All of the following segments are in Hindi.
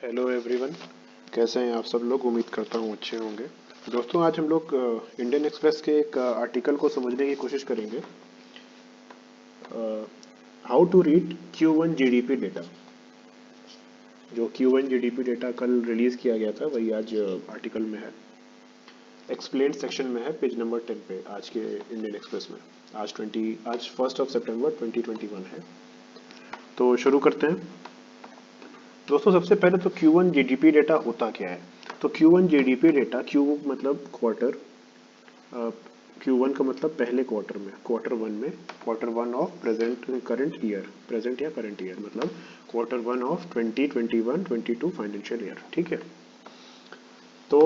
Hello everyone. कैसे हैं आप सब लोग? उम्मीद करता हूँ अच्छे होंगे। दोस्तों, आज हम लोग इंडियन एक्सप्रेस के एक आर्टिकल को समझने की कोशिश करेंगे। How to read Q1 GDP data. जो Q1 जीडीपी डेटा कल रिलीज किया गया था वही आज आर्टिकल में है। एक्सप्लेन सेक्शन में है, पेज नंबर 10 पे आज के इंडियन एक्सप्रेस में। आज 1 सितंबर 2021 है। तो शुरू करते हैं। दोस्तों, सबसे पहले तो Q1 जीडीपी डेटा होता क्या है? तो Q1 जीडीपी डेटा, Q मतलब क्वार्टर, Q1 का मतलब पहले क्वार्टर में, quarter one of present current year, present या करंट ईयर मतलब क्वार्टर 1 ऑफ 2021-22 फाइनेंशियल ईयर। ठीक है। तो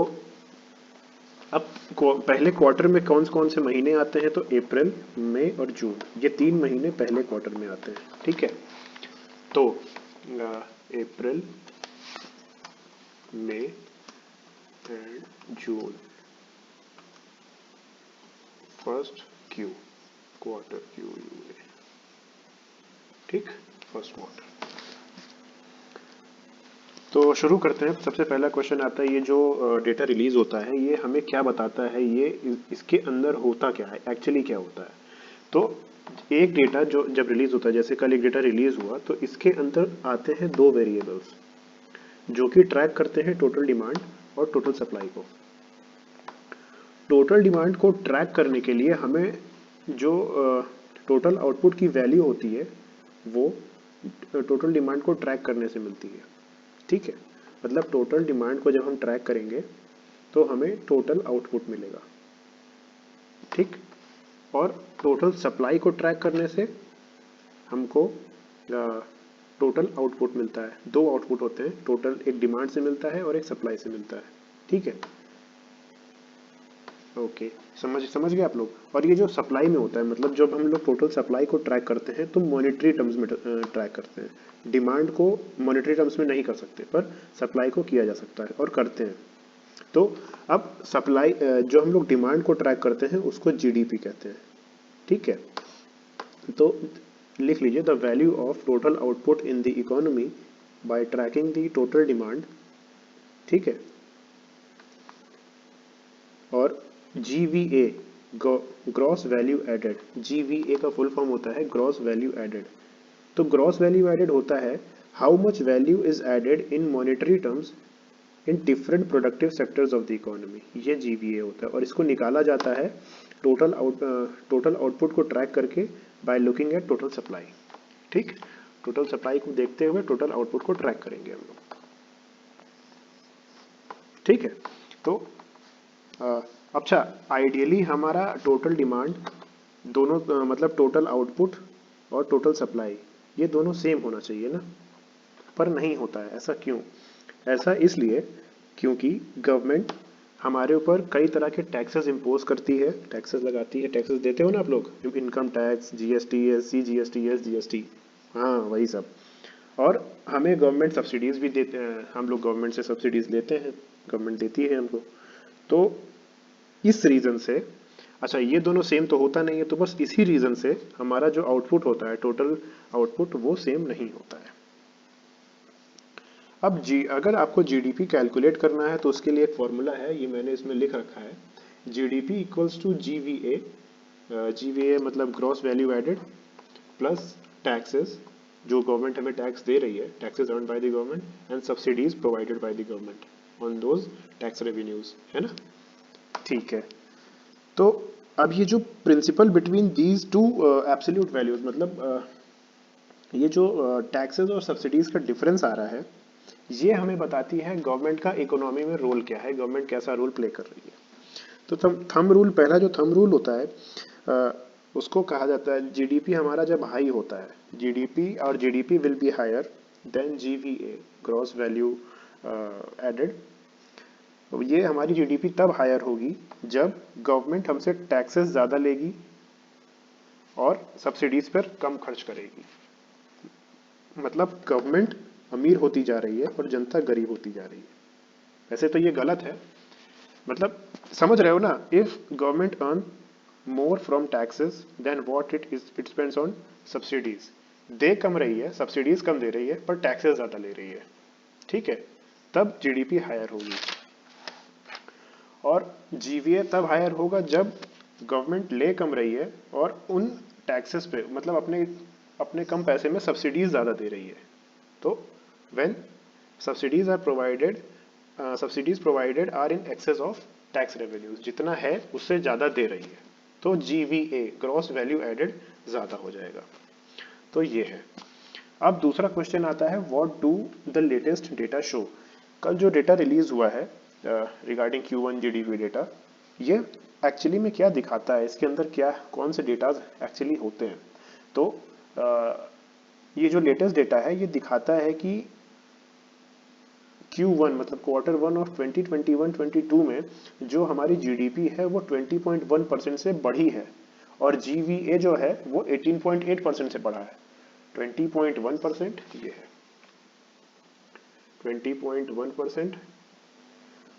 अब पहले क्वार्टर में कौन कौन से महीने आते हैं? तो अप्रैल, मई और जून, ये 3 महीने पहले क्वार्टर में आते हैं। ठीक है। तो April, May and June, first Q, quarter Q U A. ठीक, फर्स्ट क्वार्टर। तो शुरू करते हैं। सबसे पहला क्वेश्चन आता है, ये जो डेटा रिलीज होता है ये हमें क्या बताता है? ये इसके अंदर होता क्या है, एक्चुअली क्या होता है? तो एक डेटा जो जब रिलीज होता है, जैसे कल एक डेटा रिलीज हुआ, तो इसके अंदर आते हैं दो वेरिएबल्स जो कि ट्रैक करते हैं टोटल डिमांड और टोटल सप्लाई को। टोटल डिमांड को ट्रैक करने के लिए हमें जो टोटल आउटपुट की वैल्यू होती है वो टोटल डिमांड को ट्रैक करने से मिलती है। ठीक है। मतलब टोटल डिमांड को जब हम ट्रैक करेंगे तो हमें टोटल आउटपुट मिलेगा। ठीक। और टोटल सप्लाई को ट्रैक करने से हमको टोटल आउटपुट मिलता है। दो आउटपुट होते हैं टोटल, एक डिमांड से मिलता है और एक सप्लाई से मिलता है। ठीक है। ओके, समझ समझ गए आप लोग। और ये जो सप्लाई में होता है, मतलब जब हम लोग टोटल सप्लाई को ट्रैक करते हैं तो मॉनेटरी टर्म्स में ट्रैक करते हैं। डिमांड को मॉनेटरी टर्म्स में नहीं कर सकते, पर सप्लाई को किया जा सकता है और करते हैं। तो अब सप्लाई, जो हम लोग डिमांड को ट्रैक करते हैं उसको जीडीपी कहते हैं। ठीक है। तो लिख लीजिए, the value of total output in the economy by tracking the total demand. ठीक है। और GVA, gross value added. GVA का फुल फॉर्म होता है ग्रॉस वैल्यू एडेड। तो ग्रॉस वैल्यू एडेड होता है how much value is added in monetary terms in different productive sectors of the economy. ये GVA होता है और इसको निकाला जाता है टोटल आउटपुट को ट्रैक करके by looking at total supply. ठीक। टोटल सप्लाई को देखते हुए टोटल आउटपुट को ट्रैक करेंगे हम लोग। ठीक है। तो अच्छा, आइडियली हमारा टोटल डिमांड दोनों, मतलब टोटल आउटपुट और टोटल सप्लाई, ये दोनों सेम होना चाहिए ना, पर नहीं होता है। ऐसा क्यों? ऐसा इसलिए क्योंकि गवर्नमेंट हमारे ऊपर कई तरह के टैक्सेस इम्पोज करती है, टैक्सेस लगाती है। टैक्सेस देते हो ना आप लोग, income tax, GST, SC, GST, SGST, हाँ वही सब। और हमें गवर्नमेंट सब्सिडीज भी देते हैं, हम लोग गवर्नमेंट से सब्सिडीज लेते हैं, गवर्नमेंट देती है हमको। तो इस रीजन से, अच्छा ये दोनों सेम तो होता नहीं है, तो बस इसी रीजन से हमारा जो आउटपुट होता है, टोटल आउटपुट, वो सेम नहीं होता है। अब अगर आपको जीडीपी कैलकुलेट करना है तो उसके लिए एक फॉर्मूला है, ये मैंने इसमें लिख रखा है। GDP equals to GVA। GVA मतलब gross value added plus taxes, जो गवर्नमेंट हमें टैक्स दे रही है, taxes earn by the government and subsidies provided by the government on those tax revenues, है ना। ठीक है। तो अब ये जो principle between these two absolute values, मतलब ये जो टैक्सेस और सब्सिडीज का डिफरेंस आ रहा है, ये हमें बताती है गवर्नमेंट का इकोनॉमी में रोल क्या है, गवर्नमेंट कैसा रोल प्ले कर रही है। तो थंब रूल, पहला जो थंब रूल होता है, उसको कहा जाता है, जीडीपी हमारा जब हाई होता है, GDP will be higher than GVA, gross value added. ये हमारी जीडीपी तब हायर होगी जब गवर्नमेंट हमसे टैक्सेस ज्यादा लेगी और सब्सिडीज पर कम खर्च करेगी। मतलब गवर्नमेंट अमीर होती जा रही है और जनता गरीब होती जा रही है। वैसे तो ये गलत है, मतलब समझ रहे हो ना। If government earn more from taxes then what it spends on subsidies, they कम रही है, सब्सिडीज कम दे रही है, पर टैक्सेस ज्यादा ले रही है। ठीक है। तब जीडीपी हायर होगी। और जीवीए तब हायर होगा जब गवर्नमेंट ले कम रही है और उन टैक्सेस पे मतलब अपने अपने कम पैसे में सब्सिडीज ज़्यादा दे रही है। तो when subsidies are provided subsidies provided are in excess of tax revenues, जितना है उससे ज़्यादा दे रही है तो जीवीए ग्रॉस वैल्यू एडेड ज़्यादा हो जाएगा। तो ये है। अब दूसरा क्वेश्चन आता है what do the latest data show. कल जो डेटा रिलीज हुआ है रिगार्डिंग Q1 जीडीपी डेटा, ये एक्चुअली में क्या दिखाता है, इसके अंदर क्या कौन से डेटाज एक्चुअली होते हैं। तो ये जो लेटेस्ट डेटा है ये दिखाता है कि Q1 मतलब Q1 ऑफ 2021-22 में जो हमारी जीडीपी है वो 20.1% से बढ़ी है और जीवीए जो है वो 18.8% से बढ़ा है। 20.1% ये है 20.1%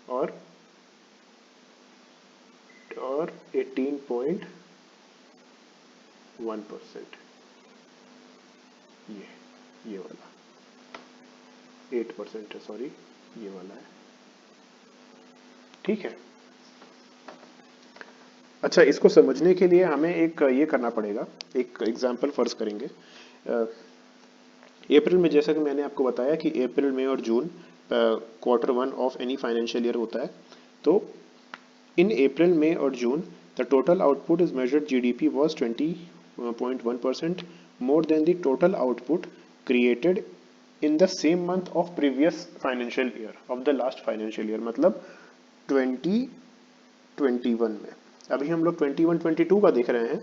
और 18.1% ये वाला 8% है, सॉरी ये वाला है। ठीक है। अच्छा, इसको समझने के लिए हमें एक ये करना पड़ेगा, एक एग्जांपल फर्ज करेंगे। अप्रैल में जैसा कि मैंने आपको बताया कि अप्रैल मई और जून Q1 of any financial year होता है। तो इन अप्रैल मई और जून the total output is measured GDP was 20.1% more than the total output created in the same month of previous financial year of the last financial year, मतलब 2021 में। अभी हम लोग 21-22 का देख रहे हैं।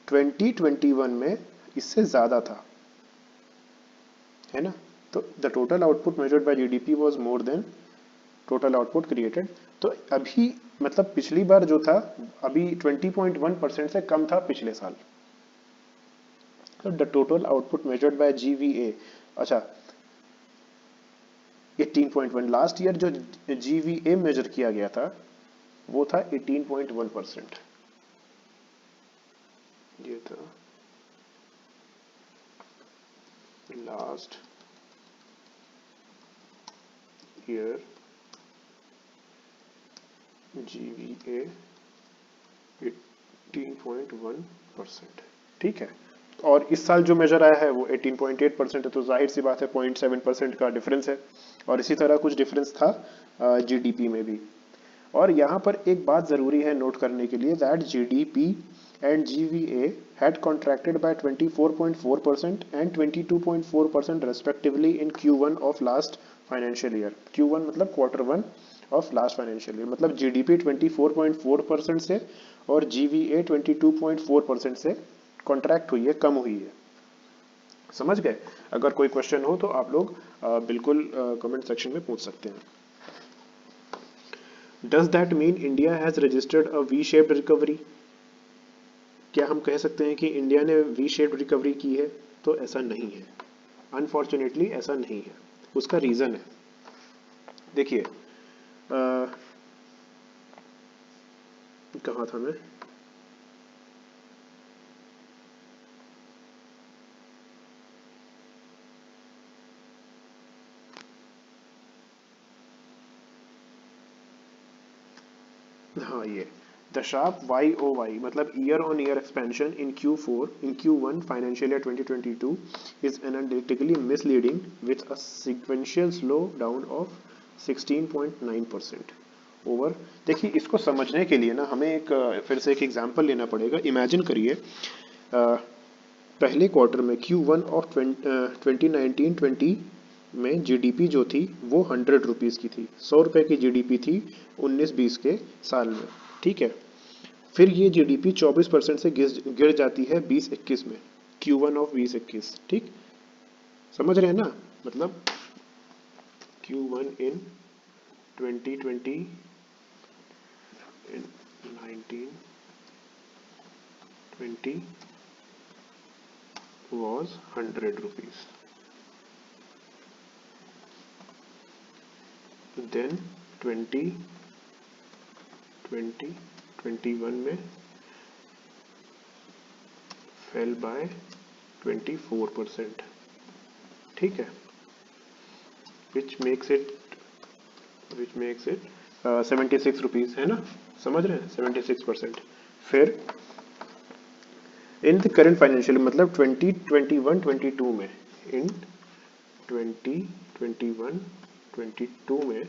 2021 में इससे ज्यादा था, है ना। तो the total output measured by GDP was more than total output created. तो अभी मतलब पिछली बार जो था अभी 20.1% से कम था पिछले साल। तो the total output measured by GVA, अच्छा 18.1, लास्ट ईयर जो जीवीए मेजर किया गया था वो था 18.1%। ये था लास्ट ईयर जीवीए 18.1%। ठीक है। और इस साल जो मेजर आया है वो 18.8% है, तो जाहिर सी बात है 0.7% का डिफरेंस है। और इसी तरह कुछ डिफरेंस था जीडीपी में भी। और यहाँ पर एक बात जरूरी है नोट करने के लिए, that GDP and GVA had contracted by 24.4% and 22.4% respectively in Q1 of last financial year। Q1 मतलब Q1 of last financial year, मतलब जीडीपी 24.4% से और जीवीए 22.4% से कॉन्ट्रैक्ट हुई है, कम हुई है। समझ गए। अगर कोई क्वेश्चन हो तो आप लोग बिल्कुल कमेंट सेक्शन में पूछ सकते हैं। Does that mean India has registered a V shaped recovery. क्या हम कह सकते हैं कि इंडिया ने वी शेप्ड रिकवरी की है? तो ऐसा नहीं है, अनफॉर्चुनेटली ऐसा नहीं है। उसका रीजन है, देखिए कहाँ था मैं, हाँ ये द शार्प YOY मतलब year on year expansion in Q1 financial year 2022 is analytically misleading with a sequential slow down of 16.9% over. देखिए इसको समझने के लिए ना हमें एक फिर से एक एग्जांपल लेना पड़ेगा। इमेजिन करिए पहले क्वार्टर में Q1 ऑफ 2019-20 में जीडीपी जो थी वो 100 रुपीज़ की थी, 100 रुपये की जीडीपी थी 19-20 के साल में। ठीक है। फिर ये जीडीपी 24% से गिर जाती है 20-21 में, Q1 ऑफ 20-21। ठीक, समझ रहे हैं ना, मतलब Q1 in 2020 in 19-20 was 100 rupees. Then 2021 में fell by 24%। ठीक है, which makes it which makes it 76 rupees, है ना, समझ रहे हैं, 76%। फिर इन द करंट फाइनेंशियल मतलब 2021-22 में, इन 2021-22 में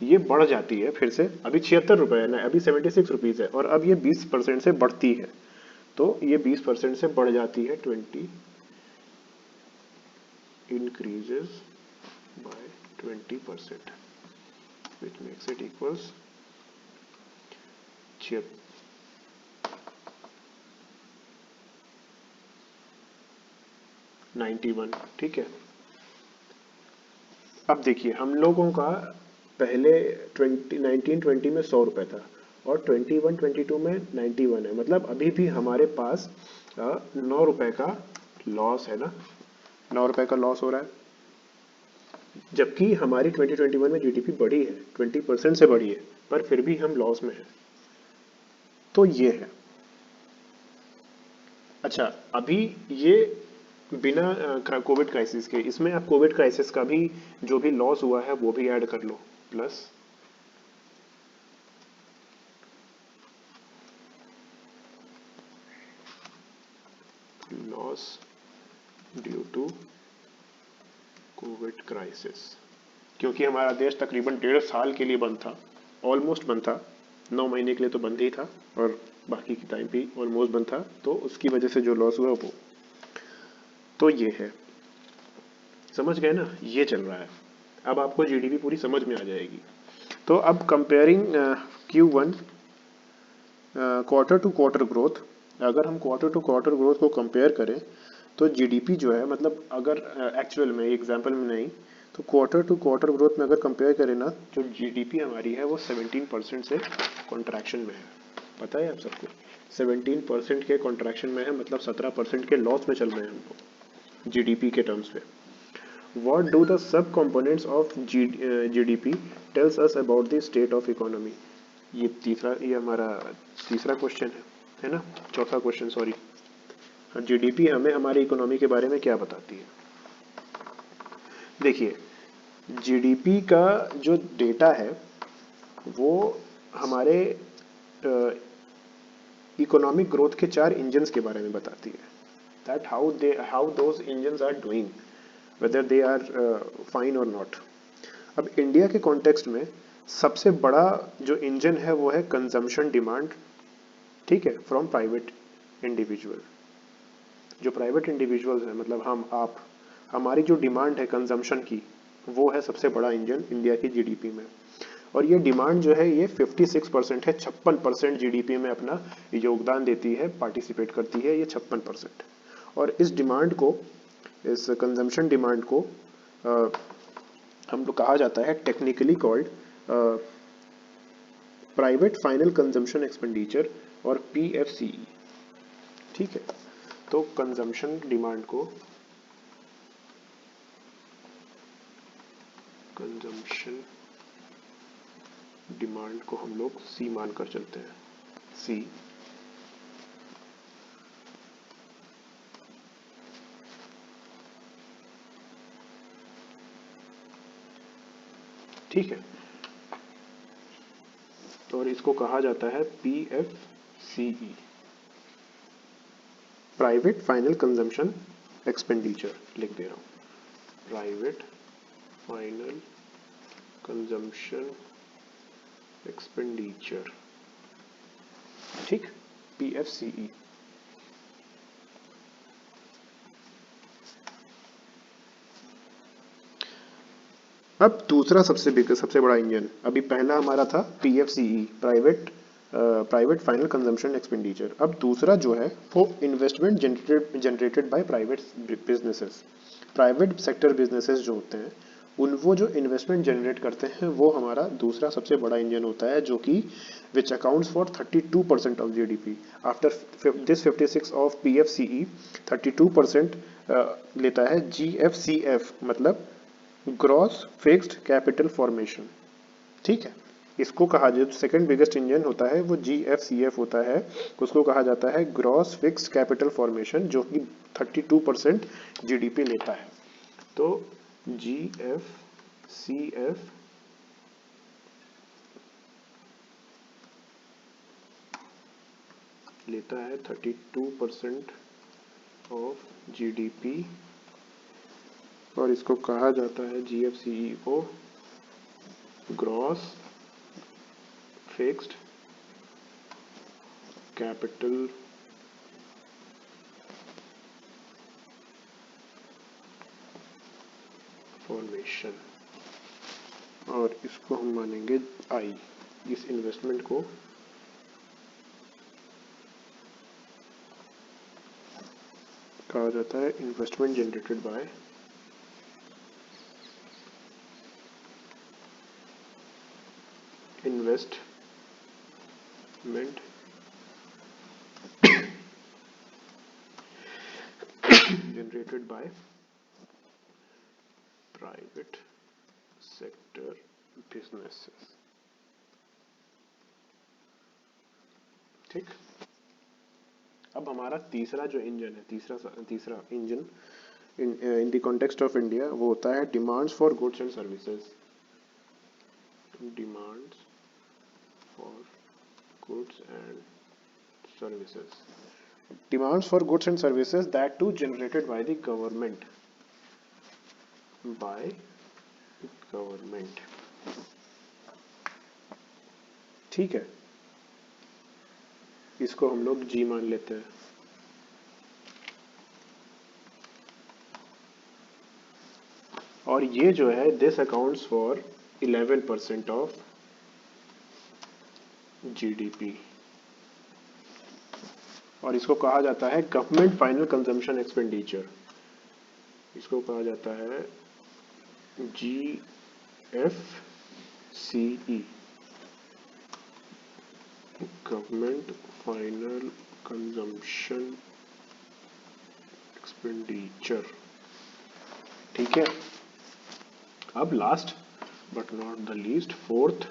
ये बढ़ जाती है फिर से, अभी 76 रुपए है ना, अभी 76 रुपीज है, और अब ये 20% से बढ़ती है, तो ये 20% से बढ़ जाती है, 20 increases by 20%, which makes it equals 91। ठीक है, अब देखिए हम लोगों का पहले 1920 में 100 रुपए था, और 21-22 में 91 है, मतलब अभी भी हमारे पास 9 रुपए का लॉस है ना, 9 रुपए का लॉस हो रहा है, जबकि हमारी 2021 में जीडीपी बढ़ी है, 20% से बढ़ी है, पर फिर भी हम लॉस में हैं। तो ये है। अच्छा, अभी ये बिना कोविड क्राइसिस के, इसमें आप कोविड क्राइसिस का भी जो भी लॉस हुआ है वो भी ऐड कर लो, plus loss due to covid crisis, क्योंकि हमारा देश तकरीबन 1.5 साल के लिए बंद था, ऑलमोस्ट बंद था, 9 महीने के लिए तो बंद ही था, और बाकी के टाइम भी ऑलमोस्ट बंद था, तो उसकी वजह से जो लॉस हुआ वो, तो ये है, समझ गए ना, ये चल रहा है। अब आपको जीडीपी पूरी समझ में आ जाएगी। तो अब comparing Q1 quarter to quarter growth, अगर हम क्वार्टर टू क्वार्टर ग्रोथ को कंपेयर करें तो जीडीपी जो है, मतलब अगर एक्चुअल में, एग्जांपल में नहीं, तो क्वार्टर टू क्वार्टर ग्रोथ में अगर कंपेयर करें ना, जो जीडीपी हमारी है वो 17% से कॉन्ट्रैक्शन में है, पता है आप सबको, 17% के कॉन्ट्रैक्शन में है, मतलब 17% के लॉस में चल रहे हैं हम लोग जीडीपी के टर्म्स पे। What do the subcomponents of GDP tells us about the state of economy? ये हमारा तीसरा क्वेश्चन है ना, चौथा क्वेश्चन, सॉरी। जीडीपी हमें हमारी इकोनॉमी के बारे में क्या बताती है? देखिए, जीडीपी का जो डेटा है वो हमारे इकोनॉमिक ग्रोथ के 4 इंजन्स के बारे में बताती है, that how those engines are doing, whether they are fine or not। अब इंडिया के कॉन्टेक्स्ट में सबसे बड़ा जो इंजन है वो है कंजम्पशन डिमांड, ठीक है, फ्रॉम प्राइवेट इंडिविजुअल। जो प्राइवेट इंडिविजुअल्स हैं, मतलब हम आप, हमारी जो डिमांड है कंजम्पशन की, वो है सबसे बड़ा इंजन इंडिया की जीडीपी में। और ये डिमांड जो है ये 56% है, 56% जीडीपी में अपना योगदान देती है, पार्टिसिपेट करती है ये 56%। और इस डिमांड को, इस कंजम्पशन डिमांड को हम लोग कहा जाता है technically called private final consumption expenditure, और पीएफसीई। ठीक है, तो कंजम्पशन डिमांड को, कंजम्पशन डिमांड को हम लोग सी मानकर चलते हैं, सी। ठीक है, और इसको कहा जाता है पीएफसीई, प्राइवेट फाइनल कंजम्पशन एक्सपेंडिचर, लिख दे रहा हूं, प्राइवेट फाइनल कंजम्पशन एक्सपेंडिचर, ठीक, पीएफसीई। अब दूसरा सबसे बड़ा इंजन, अभी पहला हमारा था पीएफसीई, प्राइवेट फाइनल कंजम्पशन एक्सपेंडिचर। अब दूसरा जो है वो investment generated by private businesses, private sector businesses जो होते हैं, उन वो जो इन्वेस्टमेंट जनरेट करते हैं वो हमारा दूसरा सबसे बड़ा इंजन होता है, जो कि which accounts for 32% of GDP. After this 56 of PFCE, 32% लेता है जीएफसीएफ, मतलब ग्रॉस फिक्स्ड कैपिटल फॉर्मेशन। ठीक है, इसको कहा, जो सेकंड बिगेस्ट इंजन होता है वो जीएफसीएफ होता है, उसको कहा जाता है ग्रॉस फिक्स्ड कैपिटल फॉर्मेशन, जो कि 32% जीडीपी लेता है। तो जीएफसीएफ लेता है 32% ऑफ जीडीपी और इसको कहा जाता है GFCEO, gross fixed capital formation, और इसको हम मानेंगे आई। इस इन्वेस्टमेंट को कहा जाता है investment generated by investment generated by private sector businesses. ठीक, अब हमारा तीसरा जो इंजन है, तीसरा engine in the context of India, वो होता है demands for goods and services. Demands for goods and services, demands for goods and services that too generated by the government, ठीक है, इसको हम लोग जी मान लेते हैं। और ये जो है this accounts for 11% of GDP, और इसको कहा जाता है गवर्नमेंट फाइनल कंजम्पशन एक्सपेंडिचर। इसको कहा जाता है GFCE, government final consumption expenditure. ठीक है, अब last but not the least fourth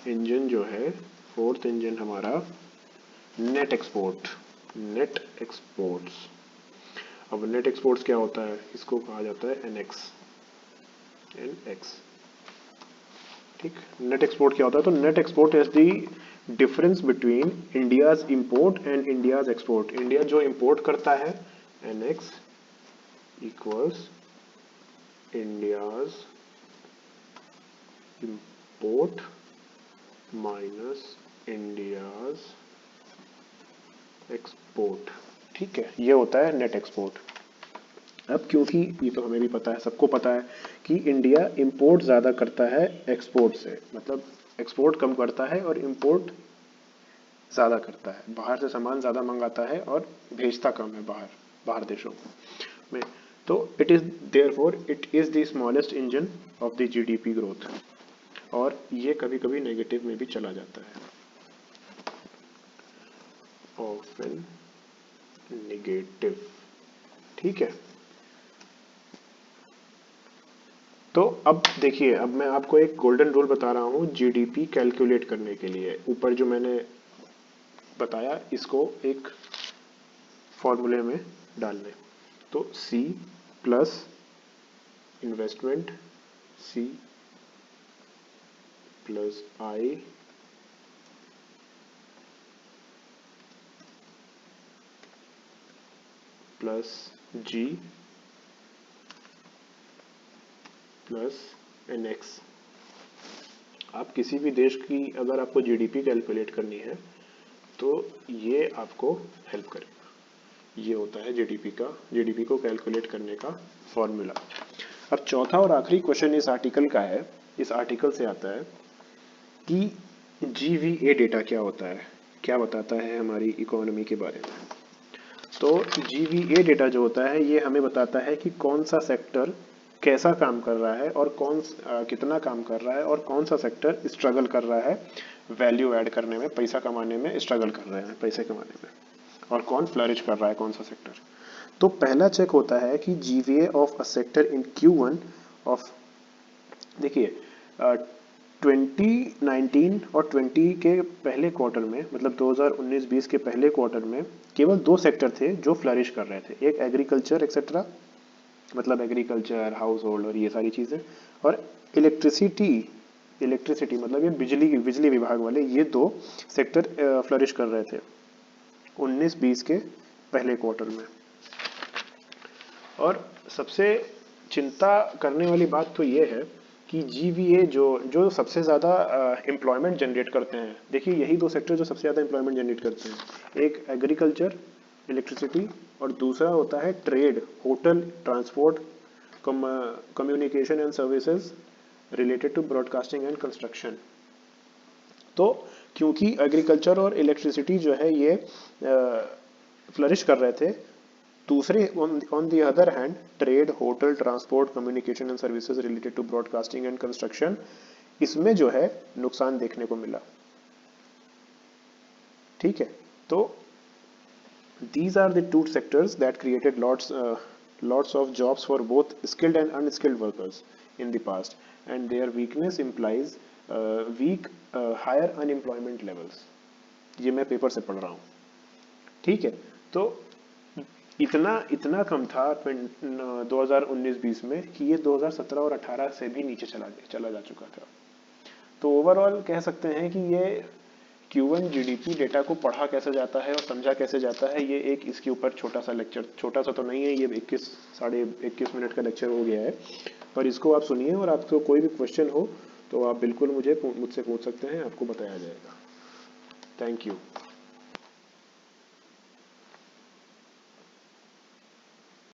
engine जो है, फोर्थ इंजन हमारा नेट एक्सपोर्ट, नेट एक्सपोर्ट्स। अब नेट एक्सपोर्ट्स क्या होता है, इसको कहा जाता है NX। ठीक, नेट एक्सपोर्ट क्या होता है, तो net export is the difference between India's import and India's export. India जो इंपोर्ट करता है NX equals India's import minus India's export. ठीक है, ये होता है नेट एक्सपोर्ट। अब क्योंकि ये तो हमें भी पता है, सबको पता है कि इंडिया इंपोर्ट ज़्यादा करता है एक्सपोर्ट से, मतलब एक्सपोर्ट कम करता है और इंपोर्ट ज़्यादा करता है, बाहर से सामान ज़्यादा मंगाता है और भेजता कम है बाहर देशों में। तो it is therefore it is the smallest engine of the GDP growth, और ये कभी कभी नेगेटिव में भी चला जाता है, ऑफन नेगेटिव। ठीक है, तो अब देखिए, अब मैं आपको एक गोल्डन रूल बता रहा हूँ जीडीपी कैलकुलेट करने के लिए। ऊपर जो मैंने बताया इसको एक फॉर्मूले में डालने, तो C plus investment, C plus I plus G plus NX। आप किसी भी देश की अगर आपको जीडीपी कैलकुलेट करनी है तो ये आपको हेल्प करेगा। ये होता है जीडीपी को कैलकुलेट करने का फॉर्मूला। अब चौथा और आखिरी क्वेश्चन इस आर्टिकल का है, इस आर्टिकल से आता है कि GVA डेटा क्या होता है, क्या बताता है हमारी इकोनॉमी के बारे में। तो GVA डेटा जो होता है ये हमें बताता है कि कौन सा सेक्टर कैसा काम कर रहा है और कितना काम कर रहा है, और कौन सा सेक्टर स्ट्रगल कर रहा है वैल्यू ऐड करने में, पैसा कमाने में स्ट्रगल कर रहे हैं पैसे कमाने में, और कौन फ्लरिश कर रहा है, कौन सा सेक्टर। तो पहला चेक होता है कि GVA of a sector in Q1 of, देखिए 2019 और 20 के पहले क्वार्टर में, मतलब 2019-20 के पहले क्वार्टर में केवल 2 सेक्टर थे जो फ्लरिश कर रहे थे, एक एग्रीकल्चर एक्सेट्रा, मतलब एग्रीकल्चर, हाउस होल्ड और ये सारी चीज़ें, और इलेक्ट्रिसिटी मतलब ये बिजली विभाग वाले, ये 2 सेक्टर फ्लरिश कर रहे थे। 19-20 के पहले क्वार्टर में। और सबसे चिंता करने वाली बात तो ये है कि जीवीए जो सबसे ज़्यादा एम्प्लॉयमेंट जनरेट करते हैं, देखिए यही दो सेक्टर जो सबसे ज़्यादा एम्प्लॉयमेंट जनरेट करते हैं, एक एग्रीकल्चर इलेक्ट्रिसिटी और दूसरा होता है trade, hotel, transport, communication and services related to broadcasting and construction. तो क्योंकि एग्रीकल्चर और इलेक्ट्रिसिटी जो है ये फ्लरिश कर रहे थे, दूसरे on the other hand trade, hotel, transport, communication and services related to broadcasting and construction, इसमें जो है नुकसान देखने को मिला। ठीक है, तो these are the two sectors that created lots of jobs for both skilled and unskilled workers in the past, and their weakness implies weak higher unemployment levels। ये मैं पेपर से पढ़ रहा हूँ। ठीक है, तो इतना कम था 2019-20 में कि ये 2017 और 18 से भी नीचे चला जा चुका था। तो ओवरऑल कह सकते हैं कि ये Q1 जीडीपी डेटा को पढ़ा कैसे जाता है और समझा कैसे जाता है, ये एक इसके ऊपर छोटा सा लेक्चर, छोटा सा तो नहीं है, ये साढ़े 21 मिनट का लेक्चर हो गया है, पर इसको आप सुनिए और आपको कोई भी क्वेश्चन हो तो आप बिल्कुल मुझसे पूछ सकते हैं, आपको बताया जाएगा। Thank you.